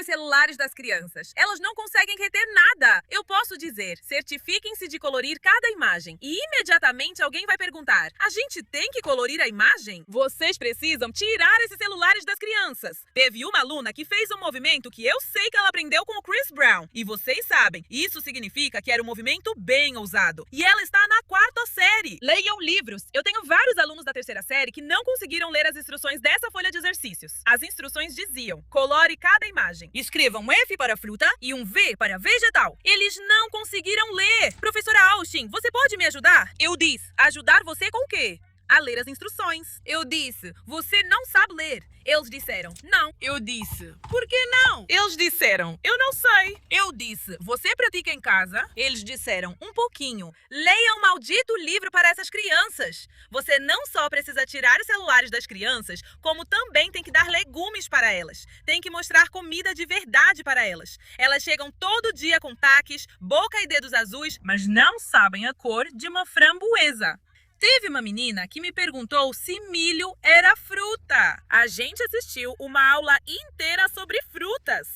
os celulares das crianças. Elas não conseguem reter nada. Eu posso dizer, certifiquem-se de colorir cada imagem. E imediatamente alguém vai perguntar, a gente tem que colorir a imagem? Vocês precisam tirar esses celulares das crianças. Teve uma aluna que fez um movimento que eu sei que ela aprendeu com o Chris Brown. E vocês sabem, isso significa que era um movimento bem ousado. E ela está na 4ª série. Leiam livros. Eu tenho vários alunos da 3ª série que não conseguiram ler as instruções dessa folha de exercícios. As instruções diziam, colore cada imagem. Escreva um F para fruta e um V para vegetal. Eles não conseguiram ler. Professora Austin, você pode me ajudar? Eu disse, ajudar você com o quê? A ler as instruções. Eu disse, você não sabe ler. Eles disseram, não. Eu disse, por que não? Eles disseram, eu não sei. Eu disse, você pratica em casa? Eles disseram, um pouquinho. Leia um maldito livro para essas crianças. Você não só precisa tirar os celulares das crianças, como também tem que dar legumes para elas. Tem que mostrar comida de verdade para elas. Elas chegam todo dia com taques, boca e dedos azuis, mas não sabem a cor de uma framboesa. Teve uma menina que me perguntou se milho era fruta. A gente assistiu uma aula inteira sobre frutas.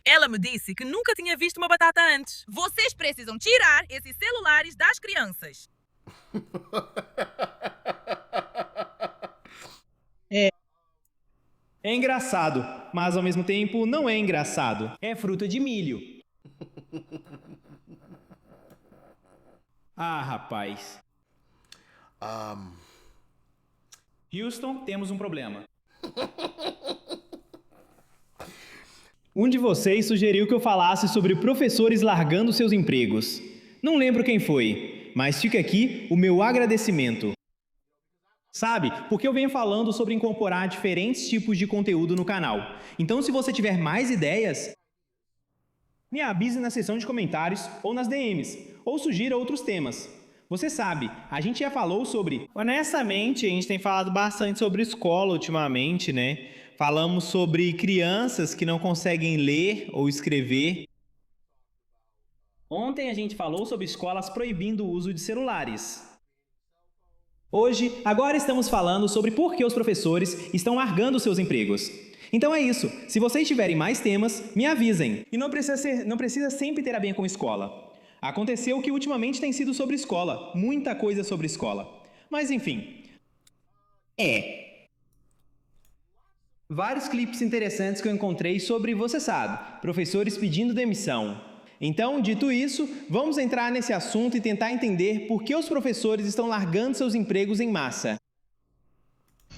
Ela me disse que nunca tinha visto uma batata antes. Vocês precisam tirar esses celulares das crianças. É engraçado, mas ao mesmo tempo não é engraçado. É fruta de milho. Ah, rapaz. Houston, temos um problema. Um de vocês sugeriu que eu falasse sobre professores largando seus empregos. Não lembro quem foi, mas fica aqui o meu agradecimento. Sabe, porque eu venho falando sobre incorporar diferentes tipos de conteúdo no canal. Então, se você tiver mais ideias, me avise na seção de comentários ou nas DMs, ou sugira outros temas. Você sabe, a gente já falou sobre... Honestamente, a gente tem falado bastante sobre escola ultimamente, né? Falamos sobre crianças que não conseguem ler ou escrever. Ontem a gente falou sobre escolas proibindo o uso de celulares. Hoje, agora estamos falando sobre por que os professores estão largando seus empregos. Então é isso, se vocês tiverem mais temas, me avisem. E não precisa sempre ter a ver com escola. Aconteceu que ultimamente tem sido sobre escola, muita coisa sobre escola. Mas enfim. Vários clipes interessantes que eu encontrei sobre, você sabe, professores pedindo demissão. Então, dito isso, vamos entrar nesse assunto e tentar entender por que os professores estão largando seus empregos em massa.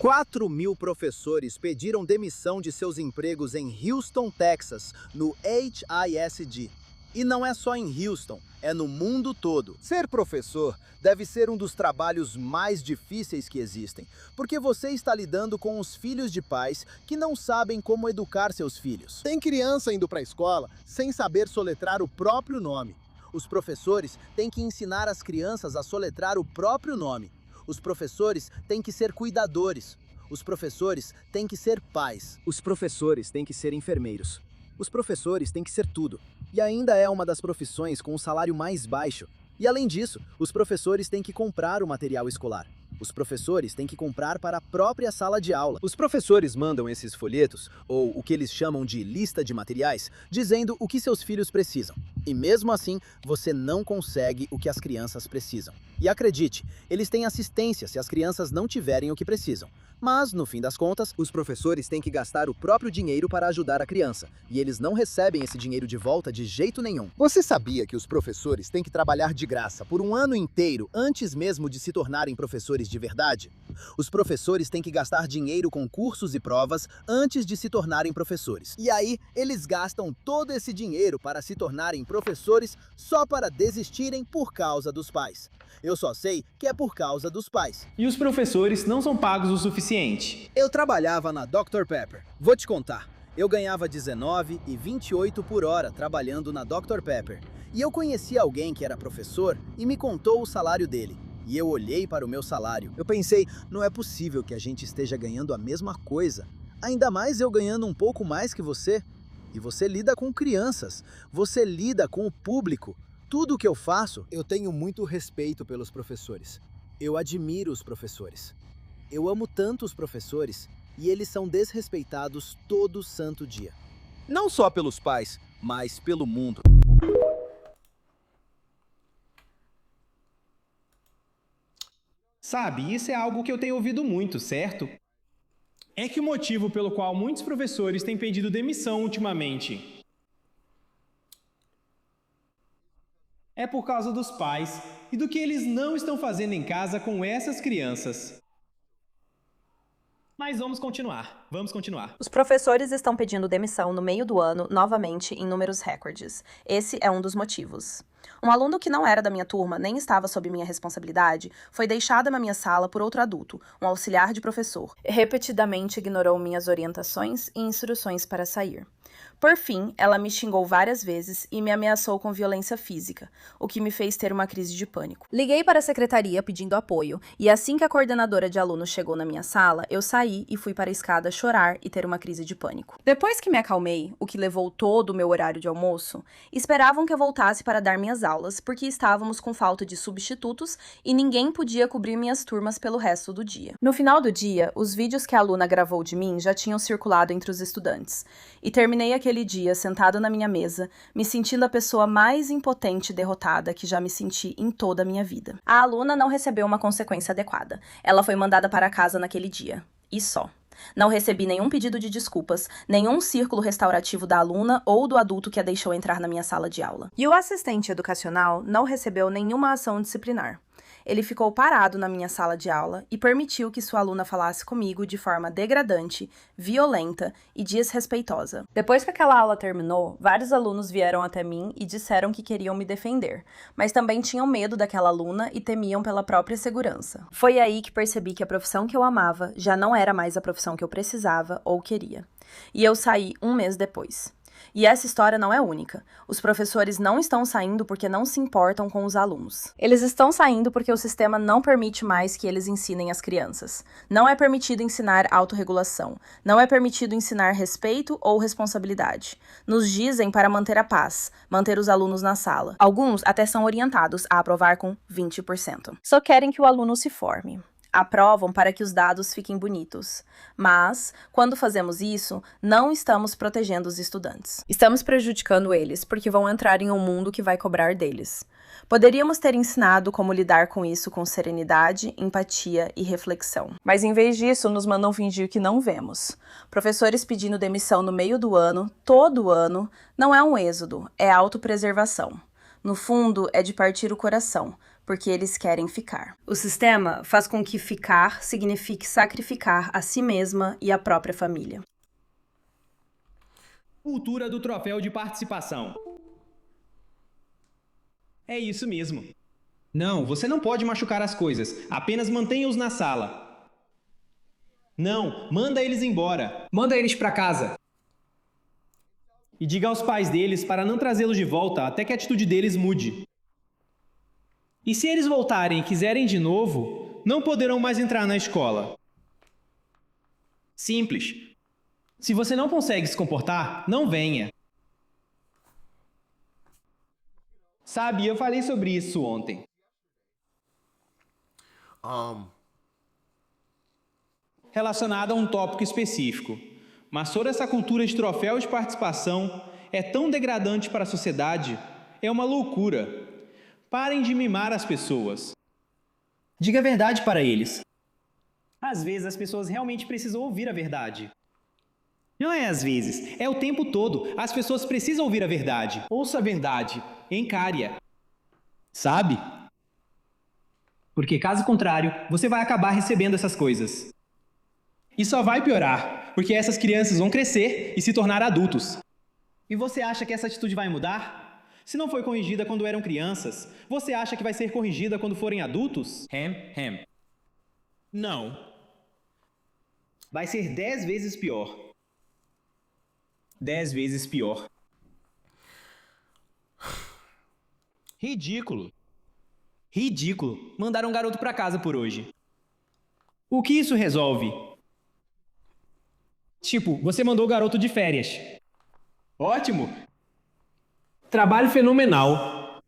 4.000 professores pediram demissão de seus empregos em Houston, Texas, no HISD. E não é só em Houston, é no mundo todo. Ser professor deve ser um dos trabalhos mais difíceis que existem, porque você está lidando com os filhos de pais que não sabem como educar seus filhos. Tem criança indo para a escola sem saber soletrar o próprio nome. Os professores têm que ensinar as crianças a soletrar o próprio nome. Os professores têm que ser cuidadores. Os professores têm que ser pais. Os professores têm que ser enfermeiros. Os professores têm que ser tudo. E ainda é uma das profissões com o salário mais baixo. E além disso, os professores têm que comprar o material escolar. Os professores têm que comprar para a própria sala de aula. Os professores mandam esses folhetos, ou o que eles chamam de lista de materiais, dizendo o que seus filhos precisam. E mesmo assim, você não consegue o que as crianças precisam. E acredite, eles têm assistência se as crianças não tiverem o que precisam. Mas, no fim das contas, os professores têm que gastar o próprio dinheiro para ajudar a criança. E eles não recebem esse dinheiro de volta de jeito nenhum. Você sabia que os professores têm que trabalhar de graça por um ano inteiro antes mesmo de se tornarem professores de verdade? Os professores têm que gastar dinheiro com cursos e provas antes de se tornarem professores. E aí, eles gastam todo esse dinheiro para se tornarem professores só para desistirem por causa dos pais. Eu só sei que é por causa dos pais. E os professores não são pagos o suficiente. Eu trabalhava na Dr. Pepper. Vou te contar. Eu ganhava 19 e 28 por hora trabalhando na Dr. Pepper. E eu conheci alguém que era professor e me contou o salário dele. E eu olhei para o meu salário. Eu pensei, não é possível que a gente esteja ganhando a mesma coisa. Ainda mais eu ganhando um pouco mais que você. E você lida com crianças. Você lida com o público. Tudo o que eu faço, eu tenho muito respeito pelos professores. Eu admiro os professores. Eu amo tanto os professores e eles são desrespeitados todo santo dia. Não só pelos pais, mas pelo mundo. Sabe, isso é algo que eu tenho ouvido muito, certo? É que o motivo pelo qual muitos professores têm pedido demissão ultimamente é por causa dos pais e do que eles não estão fazendo em casa com essas crianças. Mas vamos continuar. Os professores estão pedindo demissão no meio do ano, novamente, em números recordes. Esse é um dos motivos. Um aluno que não era da minha turma, nem estava sob minha responsabilidade, foi deixado na minha sala por outro adulto, um auxiliar de professor. Repetidamente ignorou minhas orientações e instruções para sair. Por fim, ela me xingou várias vezes e me ameaçou com violência física, o que me fez ter uma crise de pânico. Liguei para a secretaria pedindo apoio, e assim que a coordenadora de alunos chegou na minha sala, eu saí e fui para a escada chorar e ter uma crise de pânico. Depois que me acalmei, o que levou todo o meu horário de almoço, esperavam que eu voltasse para dar minhas aulas, porque estávamos com falta de substitutos e ninguém podia cobrir minhas turmas pelo resto do dia. No final do dia, os vídeos que a aluna gravou de mim já tinham circulado entre os estudantes, e terminei aquele dia sentado na minha mesa, me sentindo a pessoa mais impotente e derrotada que já me senti em toda a minha vida. A aluna não recebeu uma consequência adequada. Ela foi mandada para casa naquele dia. E só. Não recebi nenhum pedido de desculpas, nenhum círculo restaurativo da aluna ou do adulto que a deixou entrar na minha sala de aula. E o assistente educacional não recebeu nenhuma ação disciplinar. Ele ficou parado na minha sala de aula e permitiu que sua aluna falasse comigo de forma degradante, violenta e desrespeitosa. Depois que aquela aula terminou, vários alunos vieram até mim e disseram que queriam me defender, mas também tinham medo daquela aluna e temiam pela própria segurança. Foi aí que percebi que a profissão que eu amava já não era mais a profissão que eu precisava ou queria. E eu saí um mês depois. E essa história não é única. Os professores não estão saindo porque não se importam com os alunos. Eles estão saindo porque o sistema não permite mais que eles ensinem as crianças. Não é permitido ensinar autorregulação. Não é permitido ensinar respeito ou responsabilidade. Nos dizem para manter a paz, manter os alunos na sala. Alguns até são orientados a aprovar com 20%. Só querem que o aluno se forme. Aprovam para que os dados fiquem bonitos. Mas, quando fazemos isso, não estamos protegendo os estudantes. Estamos prejudicando eles, porque vão entrar em um mundo que vai cobrar deles. Poderíamos ter ensinado como lidar com isso com serenidade, empatia e reflexão. Mas em vez disso, nos mandam fingir que não vemos. Professores pedindo demissão no meio do ano, todo ano, não é um êxodo, é autopreservação. No fundo, é de partir o coração, porque eles querem ficar. O sistema faz com que ficar signifique sacrificar a si mesma e a própria família. Cultura do troféu de participação. É isso mesmo. Não, você não pode machucar as coisas. Apenas mantenha-os na sala. Não, manda eles embora. Manda eles para casa. E diga aos pais deles para não trazê-los de volta até que a atitude deles mude. E se eles voltarem e quiserem de novo, não poderão mais entrar na escola. Simples. Se você não consegue se comportar, não venha. Sabe, eu falei sobre isso ontem. Relacionado a um tópico específico. Mas toda essa cultura de troféu de participação é tão degradante para a sociedade, é uma loucura. Parem de mimar as pessoas. Diga a verdade para eles. Às vezes as pessoas realmente precisam ouvir a verdade. Não é às vezes, é o tempo todo. As pessoas precisam ouvir a verdade. Ouça a verdade, encare-a. Sabe? Porque caso contrário, você vai acabar recebendo essas coisas. E só vai piorar, porque essas crianças vão crescer e se tornar adultos. E você acha que essa atitude vai mudar? Se não foi corrigida quando eram crianças, você acha que vai ser corrigida quando forem adultos? Não. Vai ser 10 vezes pior. 10 vezes pior. Ridículo. Ridículo. Mandaram um garoto pra casa por hoje. O que isso resolve? Tipo, você mandou o garoto de férias. Ótimo. Trabalho fenomenal.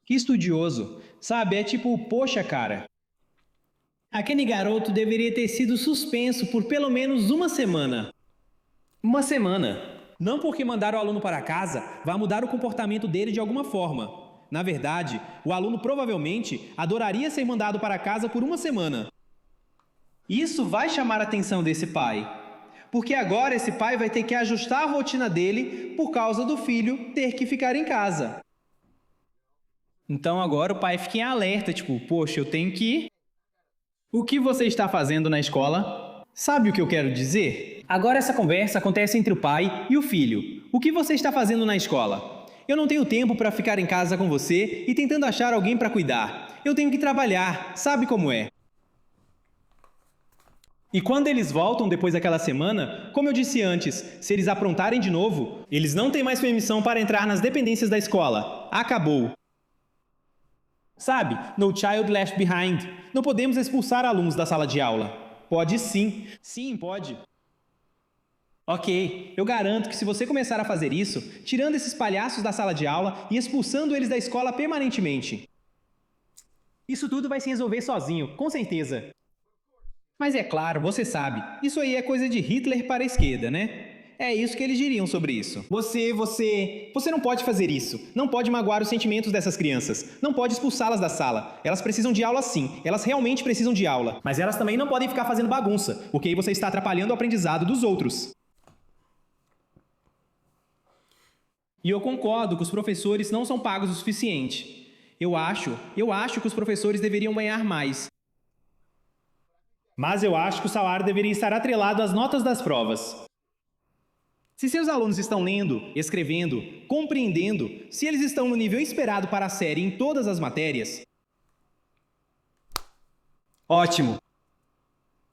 Que estudioso. Sabe, é tipo, poxa, cara. Aquele garoto deveria ter sido suspenso por pelo menos uma semana. Uma semana. Não porque mandar o aluno para casa vai mudar o comportamento dele de alguma forma. Na verdade, o aluno provavelmente adoraria ser mandado para casa por uma semana. Isso vai chamar a atenção desse pai, porque agora esse pai vai ter que ajustar a rotina dele por causa do filho ter que ficar em casa. Então agora o pai fica em alerta, tipo, poxa, eu tenho que ir. O que você está fazendo na escola? Sabe o que eu quero dizer? Agora essa conversa acontece entre o pai e o filho. O que você está fazendo na escola? Eu não tenho tempo para ficar em casa com você e tentando achar alguém para cuidar. Eu tenho que trabalhar, sabe como é? E quando eles voltam depois daquela semana, como eu disse antes, se eles aprontarem de novo, eles não têm mais permissão para entrar nas dependências da escola. Acabou. Sabe, no child left behind. Não podemos expulsar alunos da sala de aula. Pode sim. Sim, pode. Ok, eu garanto que se você começar a fazer isso, tirando esses palhaços da sala de aula e expulsando eles da escola permanentemente, isso tudo vai se resolver sozinho, com certeza. Mas é claro, você sabe, isso aí é coisa de Hitler para a esquerda, né? É isso que eles diriam sobre isso. Você não pode fazer isso. Não pode magoar os sentimentos dessas crianças. Não pode expulsá-las da sala. Elas precisam de aula sim. Elas realmente precisam de aula. Mas elas também não podem ficar fazendo bagunça, porque aí você está atrapalhando o aprendizado dos outros. E eu concordo que os professores não são pagos o suficiente. Eu acho que os professores deveriam ganhar mais. Mas eu acho que o salário deveria estar atrelado às notas das provas. Se seus alunos estão lendo, escrevendo, compreendendo, se eles estão no nível esperado para a série em todas as matérias... Ótimo!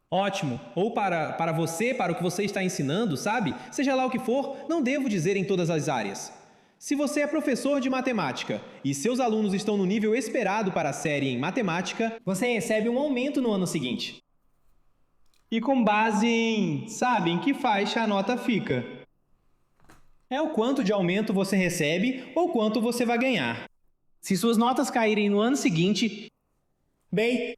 Ótimo! Ou para você, para o que você está ensinando, sabe? Seja lá o que for, não devo dizer em todas as áreas. Se você é professor de matemática e seus alunos estão no nível esperado para a série em matemática, você recebe um aumento no ano seguinte. E com base em, sabe, em que faixa a nota fica. É o quanto de aumento você recebe ou quanto você vai ganhar. Se suas notas caírem no ano seguinte, bem,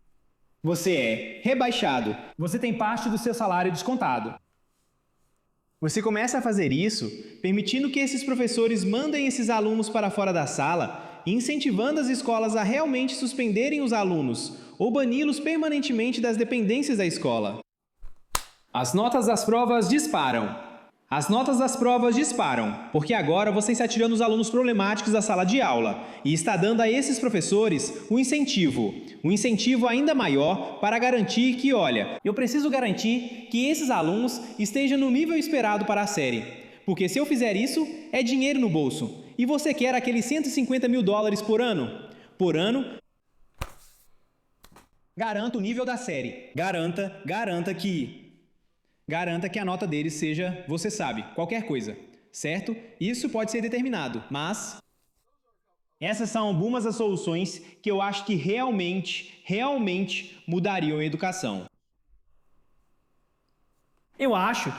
você é rebaixado. Você tem parte do seu salário descontado. Você começa a fazer isso, permitindo que esses professores mandem esses alunos para fora da sala e incentivando as escolas a realmente suspenderem os alunos ou bani-los permanentemente das dependências da escola. As notas das provas disparam. As notas das provas disparam, porque agora você está tirando os alunos problemáticos da sala de aula e está dando a esses professores um incentivo ainda maior para garantir que, olha, eu preciso garantir que esses alunos estejam no nível esperado para a série, porque se eu fizer isso, é dinheiro no bolso, e você quer aqueles $150 mil por ano? Por ano, garanta o nível da série, garanta que a nota deles seja, você sabe, qualquer coisa, certo? Isso pode ser determinado, mas essas são algumas das soluções que eu acho que realmente mudariam a educação. Eu acho,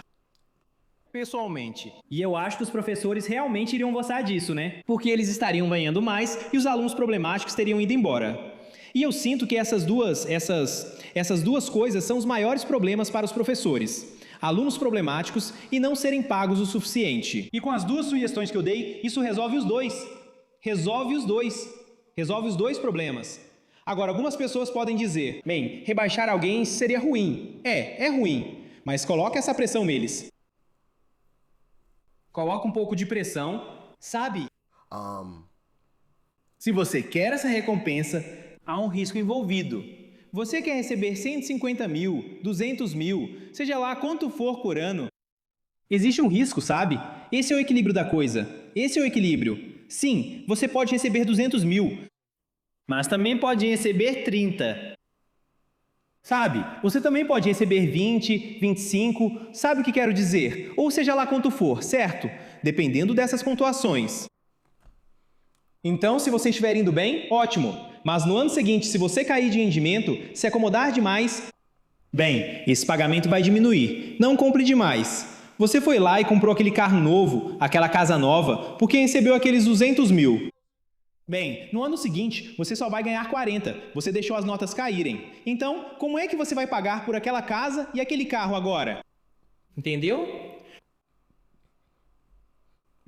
pessoalmente, e eu acho que os professores realmente iriam gostar disso, né? Porque eles estariam ganhando mais e os alunos problemáticos teriam ido embora. E eu sinto que essas duas coisas são os maiores problemas para os professores. Alunos problemáticos e não serem pagos o suficiente. E com as duas sugestões que eu dei, isso resolve os dois. Resolve os dois problemas. Agora, algumas pessoas podem dizer, bem, rebaixar alguém seria ruim. É ruim, mas coloca essa pressão neles. Coloca um pouco de pressão, sabe? Se você quer essa recompensa, há um risco envolvido. Você quer receber 150 mil, 200 mil, seja lá quanto for por ano. Existe um risco, sabe? Esse é o equilíbrio da coisa. Esse é o equilíbrio. Sim, você pode receber 200 mil, mas também pode receber 30. Sabe? Você também pode receber 20, 25, sabe o que quero dizer? Ou seja lá quanto for, certo? Dependendo dessas pontuações. Então, se você estiver indo bem, ótimo. Mas no ano seguinte, se você cair de rendimento, se acomodar demais, bem, esse pagamento vai diminuir. Não compre demais. Você foi lá e comprou aquele carro novo, aquela casa nova, porque recebeu aqueles 200 mil. Bem, no ano seguinte, você só vai ganhar 40. Você deixou as notas caírem. Então, como é que você vai pagar por aquela casa e aquele carro agora? Entendeu?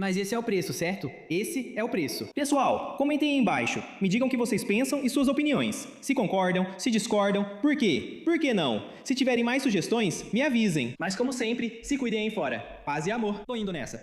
Mas esse é o preço, certo? Esse é o preço. Pessoal, comentem aí embaixo. Me digam o que vocês pensam e suas opiniões. Se concordam, se discordam, por quê? Por que não? Se tiverem mais sugestões, me avisem. Mas como sempre, se cuidem aí fora. Paz e amor. Tô indo nessa.